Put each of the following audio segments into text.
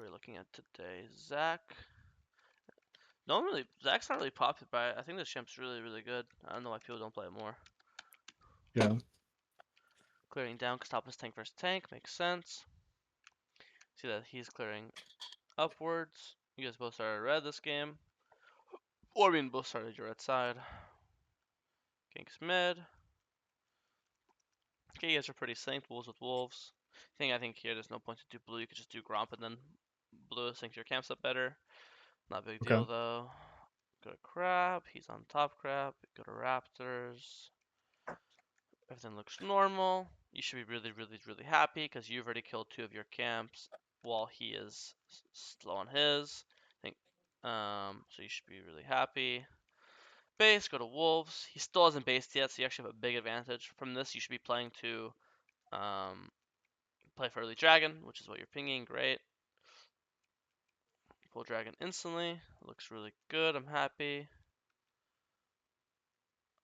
we looking at today? Zach. No one really. Zach's not really popular, but I think this champ's really, really good. I don't know why people don't play it more. Yeah. Clearing down because top is tank versus tank makes sense. See that he's clearing upwards. You guys both started red this game. Or we both started your red side. King's mid. Okay, you guys are pretty synced. Wolves with wolves. I think here there's no point to do blue. You could just do Gromp and then blue syncs your camps up better. Not a big Okay. deal though. Go to crab. He's on top crab. Go to raptors. Everything looks normal. You should be really, really, really happy because you've already killed 2 of your camps while he is slow on his. I think, so you should be really happy. Base, go to wolves. He still hasn't based yet, so you actually have a big advantage. From this, you should be playing to play for early dragon, which is what you're pinging. Great. Pull dragon instantly. Looks really good. I'm happy.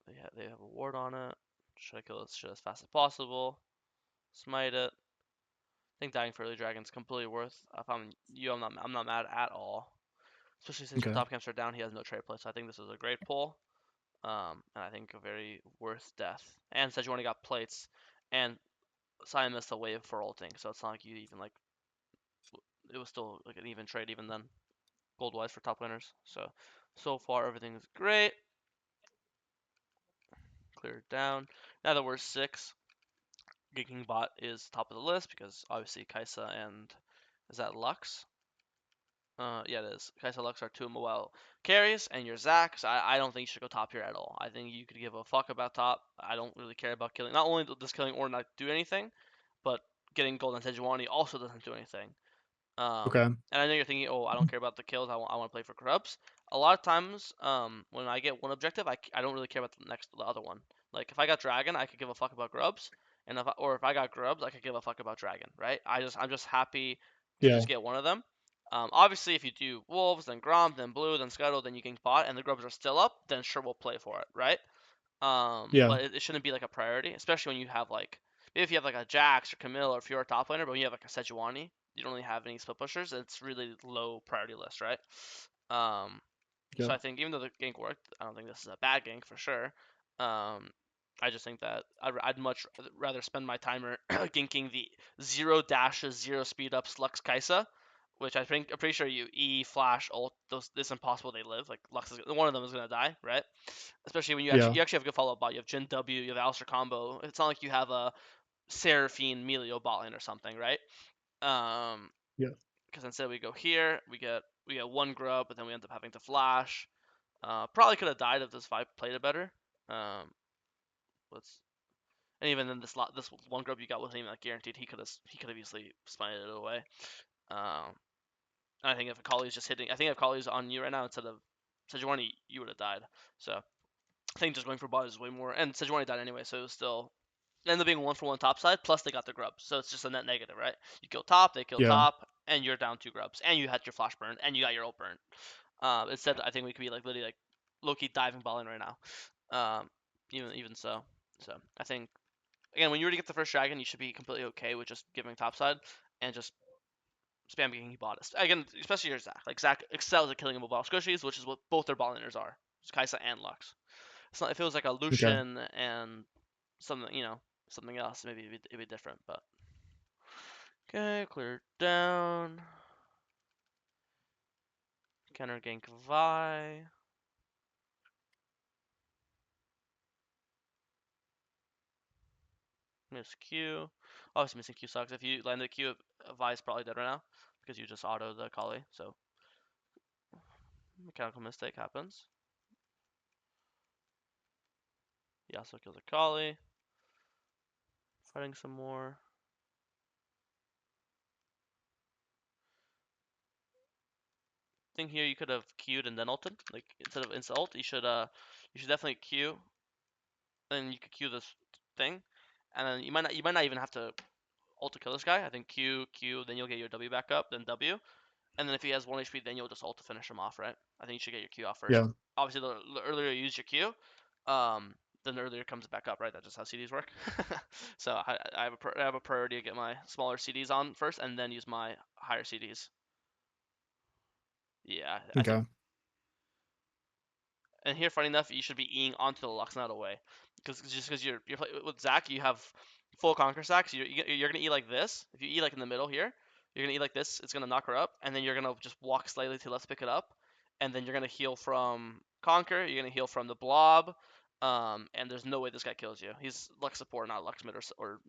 They have a ward on it. Try to kill this shit as fast as possible. Smite it. I think dying for early dragon is completely worth. If I'm you, I'm not mad at all. Especially since your Okay. top camps are down, he has no trade play. So I think this is a great pull. And I think a very worth death. And Sejuani got plates, and Sion missed a wave for ulting, so it's not like you even like. It was still like an even trade even then, gold wise for top winners. So far everything's great. Cleared down. Now that we're 6, King bot is top of the list because obviously Kaisa and is that Lux? Yeah, it is. Kaisa Lux are 2 mobile carries, and your Zac. So I don't think you should go top here at all. I think you could give a fuck about top. I don't really care about killing. Not only does killing or not do anything, but getting gold on Sejuani also doesn't do anything. Okay. And I know you're thinking, oh, I don't care about the kills. I want to play for grubs. A lot of times, when I get one objective, I don't really care about the other one. Like if I got dragon, I could give a fuck about grubs, and if I got grubs, I could give a fuck about dragon, right? I'm just happy to Yeah. just get one of them. Obviously, if you do wolves, then Gromp, then blue, then Scuttle, then you can bot, and the grubs are still up, then sure we'll play for it, right? Yeah. But it shouldn't be like a priority, especially when you have like maybe if you have like a Jax or Camille or if you're a top laner, but when you have like a Sejuani, you don't really have any split pushers. It's really low priority list, right? Um, Yeah. so I think even though the gank worked, I don't think this is a bad gank for sure. Um, I just think that I'd much rather spend my timer ganking the 0 dashes, 0 speed ups Lux Kaisa, which I'm pretty sure you E flash ult those. It's impossible they live. Like Lux is one of them is gonna die, right? Especially when Yeah. you actually have a good follow up bot. You have Jin W, you have Alistair combo. It's not like you have a Seraphine Melio bot lane or something, right? Um, Yeah. because instead we go here, we get 1 grub, but then we end up having to flash. Probably could have died if this fight played it better. Um, let's and even then this 1 grub you got wasn't even like guaranteed. He could have easily spited it away. Um, I think if Akali's just hitting, I think if Akali's on you right now instead of Sejuani, you would have died. So I think just going for bot is way more. And Sejuani died anyway, so it was still ended up being 1-for-1 top side. Plus they got the grubs, so it's just a net negative, right? You kill top, they kill Yeah. top, and you're down 2 grubs, and you had your flash burn, and you got your ult burn. Instead, I think we could be like literally like low-key diving balling right now. Even so, I think again when you already get the first dragon, you should be completely okay with just giving top side and just spam getting bot. Again, especially your Zac. Like Zac excels at killing mobile squishies, which is what both their bot laners are. It's Kaisa and Lux. It's not, if it was like a Okay. Lucian and something, something else, maybe it'd be different. But okay, clear down. Counter gank Vi. Miss Q. Obviously missing Q sucks. If you land the Q, Vi's probably dead right now because you just auto the Kali. So mechanical mistake happens. He also kills a Kali. Fighting some more. Thing here you could have Q'd and then ulted. Like instead of instant ult, you should definitely Q. Then you could Q this thing, and then you might not even have to ult to kill this guy. I think Q, then you'll get your W back up, then W, and then if he has 1 HP, then you'll just ult to finish him off, right? I think you should get your Q off first. Yeah. Obviously, the earlier you use your Q, then the earlier it comes back up, right? That's just how CDs work. So I have a priority to get my smaller CDs on first, and then use my higher CDs. Yeah, I think. Okay. And here, funny enough, you should be eing onto the Lux, not away, because you're with Zac, you have full conquer stacks. You're gonna eat like this. If you eat like in the middle here, you're gonna eat like this. It's gonna knock her up, and then you're gonna just walk slightly to let's pick it up, and then you're gonna heal from conquer. You're gonna heal from the blob, and there's no way this guy kills you. He's Lux support, not Lux mid or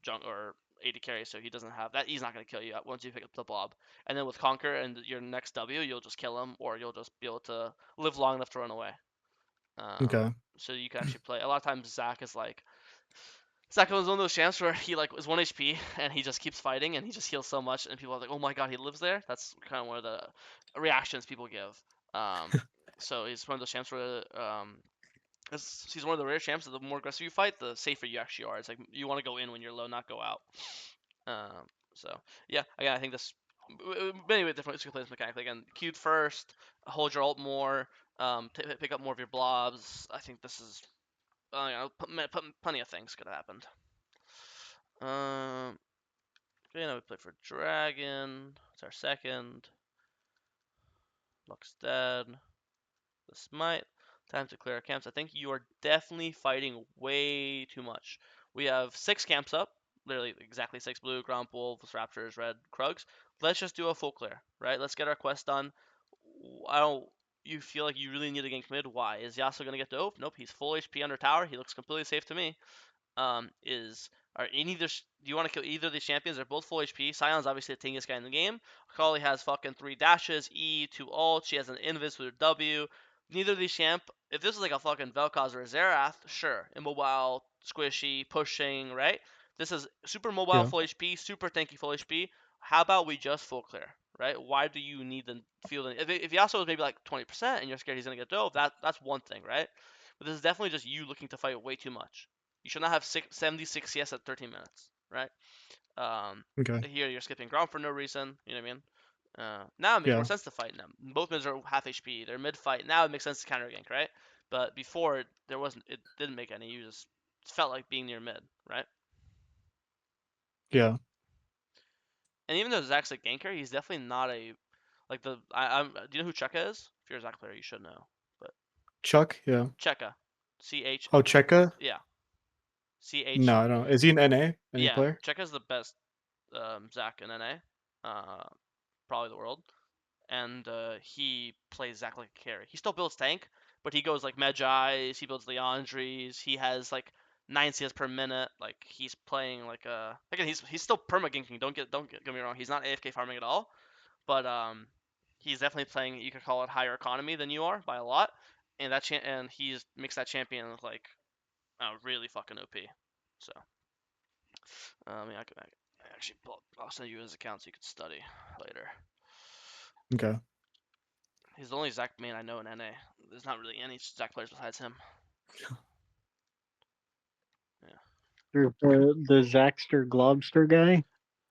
junk or AD carry, so he doesn't have that. He's not gonna kill you once you pick up the blob. And then with conquer and your next W, you'll just kill him, or you'll just be able to live long enough to run away. Um, Okay. so you can actually play. A lot of times Zac is like Zac is one of those champs where he like is 1 HP and he just keeps fighting and he just heals so much and people are like, oh my god, he lives there. That's kind of one of the reactions people give. Um, so he's one of those champs where he's one of the rare champs that the more aggressive you fight, the safer you actually are. It's like you want to go in when you're low, not go out. So yeah, again, I think this many different ways you can play this mechanically. Again, queued first, hold your ult more, pick up more of your blobs. I think this is, plenty of things could have happened. Okay, now we play for Dragon. It's our second. Lux dead. The smite. Time to clear our camps. I think you are definitely fighting way too much. We have 6 camps up. Literally exactly 6 blue, Gromp, Wolves, Raptors, Red, Krugs. Let's just do a full clear, right? Let's get our quest done. I don't. You feel like you really need to gank mid? Why? Is Yasuo gonna get dove? Nope. He's full HP under tower. He looks completely safe to me. Are any of do you want to kill either of these champions? They're both full HP. Sion's obviously the tankiest guy in the game. Akali has fucking 3 dashes, E, 2 ult. She has an invis with her W. Neither of these champ. If this is like a fucking Vel'Koz or a Xerath, sure, immobile, squishy, pushing, right? This is super mobile Yeah. full HP, super tanky full HP. How about we just full clear, right? Why do you need the field? If Yasuo is maybe like 20% and you're scared he's gonna get dove, that's one thing, right? But this is definitely just you looking to fight way too much. You should not have 76 CS at 13 minutes, right? Okay. Here you're skipping ground for no reason. You know what I mean? Now it makes more Yeah. sense to fight them. Both mids are half HP. They're mid fight. Now it makes sense to counter gank, right? But before there wasn't. It didn't make any. You just felt like being near mid, right? Yeah. And even though Zac's a ganker, he's definitely not a like the. I'm. Do you know who Cheka is? If you're a Zac player, you should know. But Chuck. Yeah. Cheka, CH. Oh, Cheka. Yeah, CH. No, I don't. Is he an NA? Any Yeah, player? Cheka's the best Zac in NA, probably the world, and he plays Zac like a carry. He still builds tank, but he goes like Medjais, he builds Leandries, he has like 9 CS per minute. Like he's playing like again he's still perma ganking. Don't get me wrong. He's not AFK farming at all, but he's definitely playing. You could call it higher economy than you are by a lot, and and he's makes that champion look like really fucking OP. So yeah, I actually I'll send you his account so you can study later. Okay. He's the only Zac main I know in NA. There's not really any Zac players besides him. Yeah. There's the Zaxter Globster guy.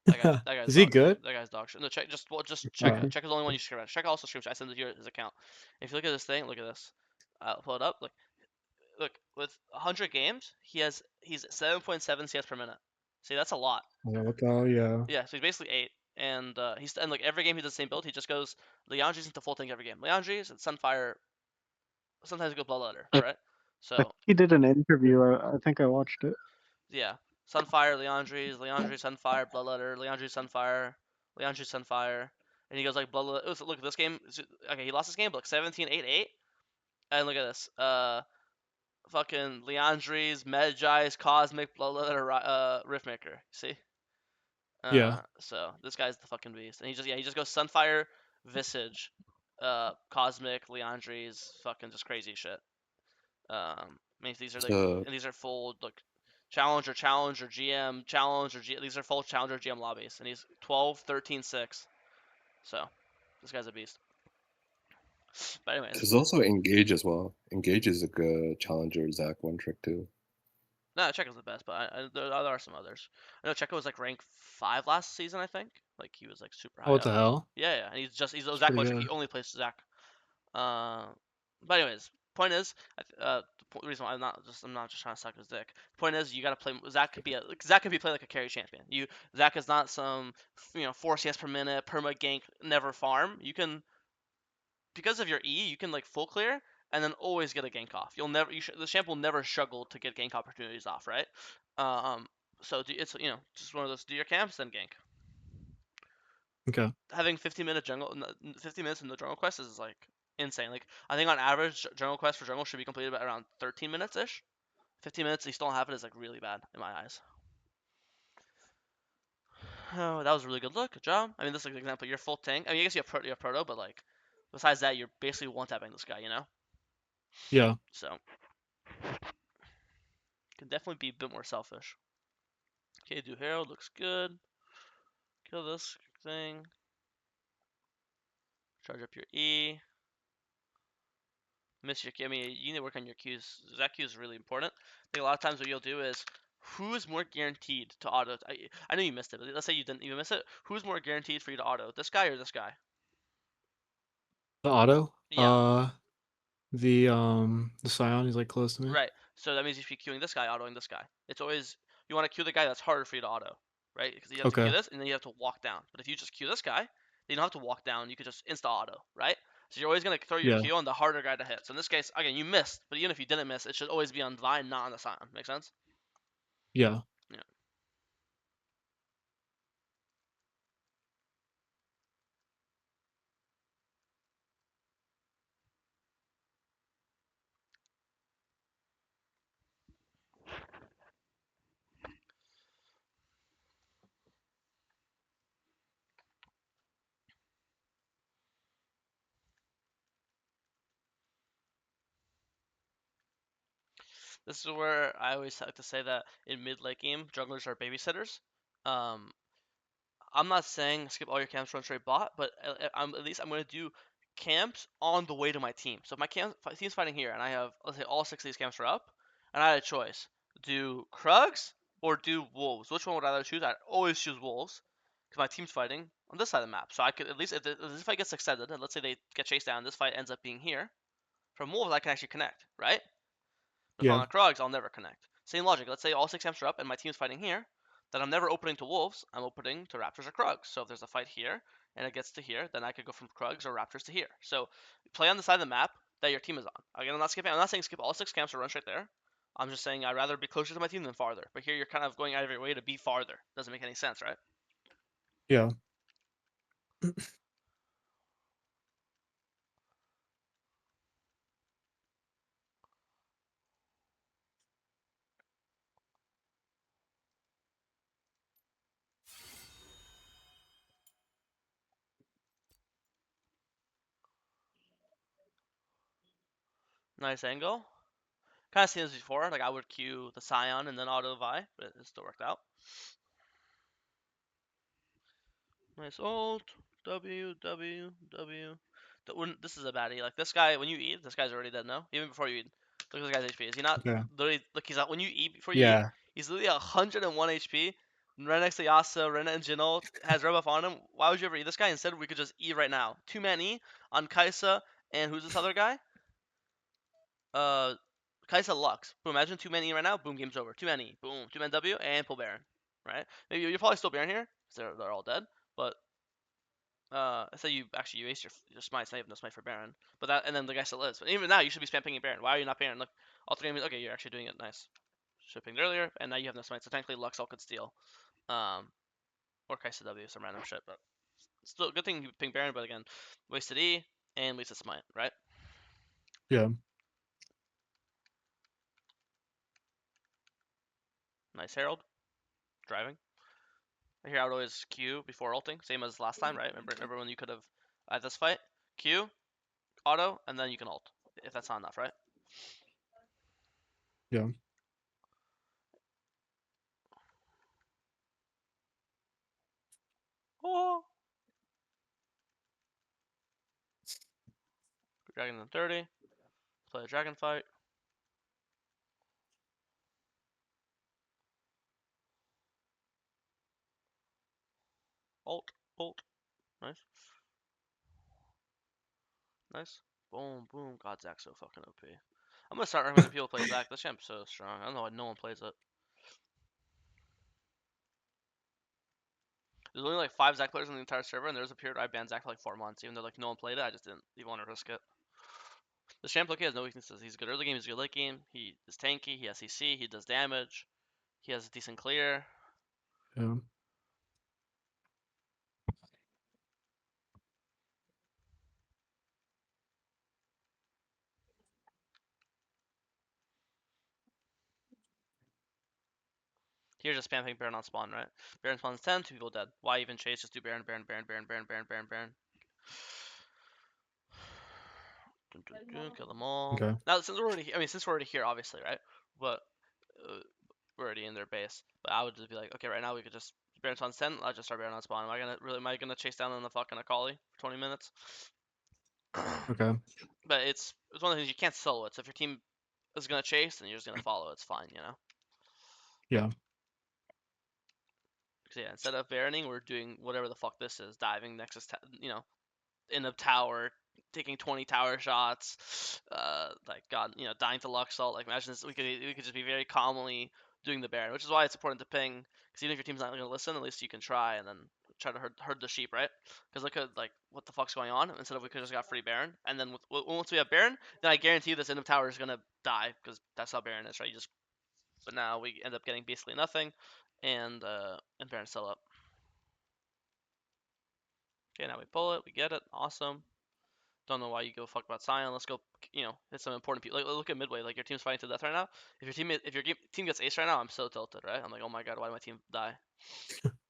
That guy's Is he good? That guy's dog shit. No, just check. Okay. Check is the only one you should about. Check also streams. I send it to his account. If you look at this thing, look at this. I'll pull it up. Look with 100 games, he's 7.7 CS per minute. See, that's a lot. Yeah. What the hell? Yeah. Yeah, so he's basically 8. And like every game he does the same build. He just goes Leandries into full tank every game. Leandries and Sunfire. Sometimes he goes Bloodletter, right? So He did an interview. I think I watched it. yeah, Sunfire, Leandries, Sunfire, Bloodletter, Leandries, Sunfire, Leandries, Sunfire, and he goes like Bloodletter. Look at this game. Okay, he lost this game, but like 17, 8, 8. And look at this. Fucking Leandries, Medjais, Cosmic, Bloodletter, Riftmaker. See? Yeah. So this guy's the fucking beast, and he just goes Sunfire, Visage, Cosmic, Leandries, fucking just crazy shit. I mean these are like So and these are full like challenger, GM, these are full challenger GM lobbies, and he's 12, 13, 6. So this guy's a beast. But anyways, there's also Engage as well. Engage is a good challenger Zac one trick too. no, Checo's the best, but there are some others. I know Checo was like rank 5 last season, I think. Like he was like super high Oh, what up. the hell? Yeah, and he's a That's Zac pretty one trick. He good. only plays Zac. But anyways, point is, the reason why I'm not just trying to suck his dick. The point is, you gotta play. Zac could be played like a carry champion. Zac is not some 4 CS per minute perma gank never farm. You can because of your E, you can like full clear and then always get a gank off. You'll never, the champ will never struggle to get gank opportunities off, right? So it's just one of those. Do your camps, then gank. Okay. Having 15-minute jungle, 15 minutes in the jungle quest is like insane. Like I think on average, jungle quest for jungle should be completed by around 13 minutes ish. 15 minutes, you still don't have it is like really bad in my eyes. Oh, that was a really good look. Good job. I mean, this is like an example. You're full tank. I mean, I guess you have proto, but like besides that, you're basically one tapping this guy. Yeah. So can definitely be a bit more selfish. Okay, do Herald looks good. Kill this thing. Charge up your E. Miss your Q. I mean, you need to work on your Qs. That Q is really important. I think a lot of times what you'll do is, who's more guaranteed to auto? I know you missed it, but let's say you didn't even miss it. Who's more guaranteed for you to auto? This guy or this guy? The auto. Yeah. The Scion is like close to me. Right. So that means you should be queuing this guy, autoing this guy. It's always, you want to queue the guy that's harder for you to auto, right? Because you have to queue Okay. this, and then you have to walk down. But if you just queue this guy, then you don't have to walk down. You could just insta auto, right? So you're always gonna throw your Yeah. Q on the harder guy to hit. So in this case, again, you missed, but even if you didn't miss, it should always be on Divine, not on the Scion. Make sense? Yeah. Yeah. This is where I always like to say that in mid-late game, junglers are babysitters. Um, I'm not saying skip all your camps, run straight bot, but at least I'm going to do camps on the way to my team. So if my team's fighting here, and I have, let's say, all 6 of these camps are up, and I had a choice: do Krugs or do Wolves. Which one would I rather choose? I'd always choose Wolves, because my team's fighting on this side of the map. So I could, at least if this fight gets extended, and let's say they get chased down, this fight ends up being here, from Wolves I can actually connect, right? If I'm Yeah. on Krugs, I'll never connect. Same logic. Let's say all 6 camps are up and my team's fighting here. Then I'm never opening to Wolves. I'm opening to Raptors or Krugs. So if there's a fight here and it gets to here, then I could go from Krugs or Raptors to here. So play on the side of the map that your team is on. Again, I'm not saying skip all 6 camps or run straight there. I'm just saying I'd rather be closer to my team than farther. But here you're kind of going out of your way to be farther. Doesn't make any sense, right? Yeah. Nice angle. Kind of seen this before. Like I would queue the Scion and then auto Vi, but it still worked out. Nice ult. W, W, W. This is a baddie. Like this guy, when you eat, this guy's already dead now. Even before you eat. Look at this guy's HP. Is he not Okay. literally, look, he's not, when you eat, before you eat, Yeah. he's literally 101 HP. Right next to Yasuo, Rena and Jinul has red buff on him. Why would you ever eat this guy? Instead, we could just eat right now. 2-man E on Kai'Sa, and who's this other guy? Kai'Sa Lux. Boom, imagine 2-man E right now. Boom, game's over. 2-man E. Boom, 2-man W, and pull Baron. Right? Maybe you're probably still Baron here, because they're all dead. But so you ace your smite, so you have no smite for Baron. But that, and then the guy still lives. But even now, you should be spam pinging Baron. Why are you not Baron? Look, all 3 enemies. Okay, you're actually doing it. Nice. Should have pinged earlier, and now you have no smite. So technically, Luxall could steal, or Kai'Sa W, some random shit. But still, good thing you ping Baron. But again, wasted E and wasted smite, right? Yeah. Nice Herald, driving. Here I would always Q before ulting, same as last time, right? Remember when you could have at this fight, Q, auto, and then you can ult if that's not enough, right? Yeah. Oh. Dragon in 30. Play a dragon fight. Ult, ult. Nice. Nice. Boom, boom. God, Zac's so fucking OP. I'm gonna start recommending people play Zac. This champ's so strong. I don't know why no one plays it. There's only like 5 Zac players on the entire server, and there was a period where I banned Zac for like 4 months, even though like no one played it. I just didn't even want to risk it. The champ look has no weaknesses. He's good early game. He's good late game. He is tanky. He has CC. He does damage. He has a decent clear. Yeah. Here's just spamming Baron on spawn, right? Baron spawns 10, 2 people dead. Why even chase? Just do Baron, Baron, Baron, Baron, Baron, Baron, Baron, Baron. Kill them all. Okay. Now, since we're already, since we're already here, obviously, right? But we're already in their base. But I would just be like, okay, right now we could just Baron spawns 10. I'll just start Baron on spawn. Am I gonna chase down on the fucking Akali for 20 minutes? Okay. But it's one of the things you can't solo it. So if your team is gonna chase, then you're just gonna follow. It's fine, you know. Yeah. So yeah, instead of Baroning, we're doing whatever the fuck this is, diving Nexus, in a tower, taking 20 tower shots, like God, dying to Luxalt. Like imagine this, we could just be very calmly doing the Baron, which is why it's important to ping. Because even if your team's not gonna listen, at least you can try and then try to herd the sheep, right? Because look at like what the fuck's going on. Instead of we could just got free Baron, and then once we have Baron, then I guarantee you this end of tower is gonna die because that's how Baron is, right? But now we end up getting basically nothing, and Baron's still up. Okay, now we pull it, we get it, awesome. Don't know why you go fuck about Sion. Let's go, hit some important people. Like, look at Midway. Like your team's fighting to death right now. If your team gets ace right now, I'm so tilted, right? I'm like, oh my god, why did my team die?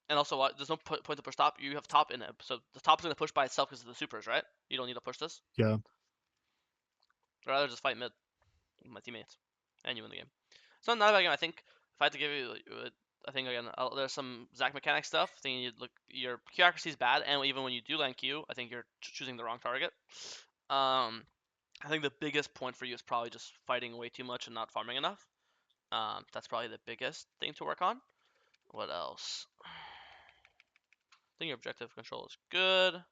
And also, there's no point to push top. You have top in it, so the top is gonna push by itself because of the supers, right? You don't need to push this. Yeah. I'd rather just fight mid with my teammates, and you win the game. It's not a bad game. I think if I had to give you, I think again, there's some Zac mechanic stuff. I think your Q accuracy is bad, and even when you do land Q, I think you're choosing the wrong target. I think the biggest point for you is probably just fighting way too much and not farming enough. That's probably the biggest thing to work on. What else? I think your objective control is good.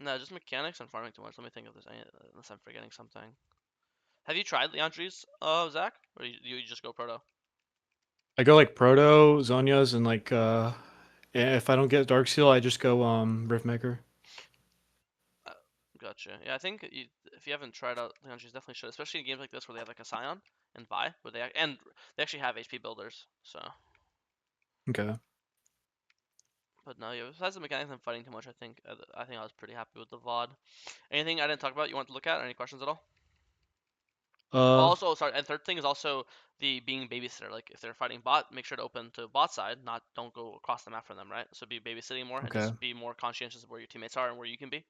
No, just mechanics and farming too much. Let me think of this, unless I'm forgetting something. Have you tried Leandri's, Zac? Or you just go Proto? I go like Proto, Zhonya's, and like if I don't get Darksteel, I just go Riftmaker. Gotcha. Yeah, I think if you haven't tried out Leandri's, definitely should, especially in games like this where they have like a Sion and Vi, where they actually have HP builders. So, Okay. but no, yeah, besides the mechanics and fighting too much, I think I was pretty happy with the VOD. Anything I didn't talk about you want to look at? Or any questions at all? Also, sorry, and third thing is also the being babysitter. Like if they're fighting bot, make sure to open to bot side, don't go across the map for them, right? So be babysitting more and Okay. just be more conscientious of where your teammates are and where you can be.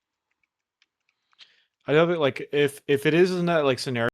I love it. Like if it is in that like scenario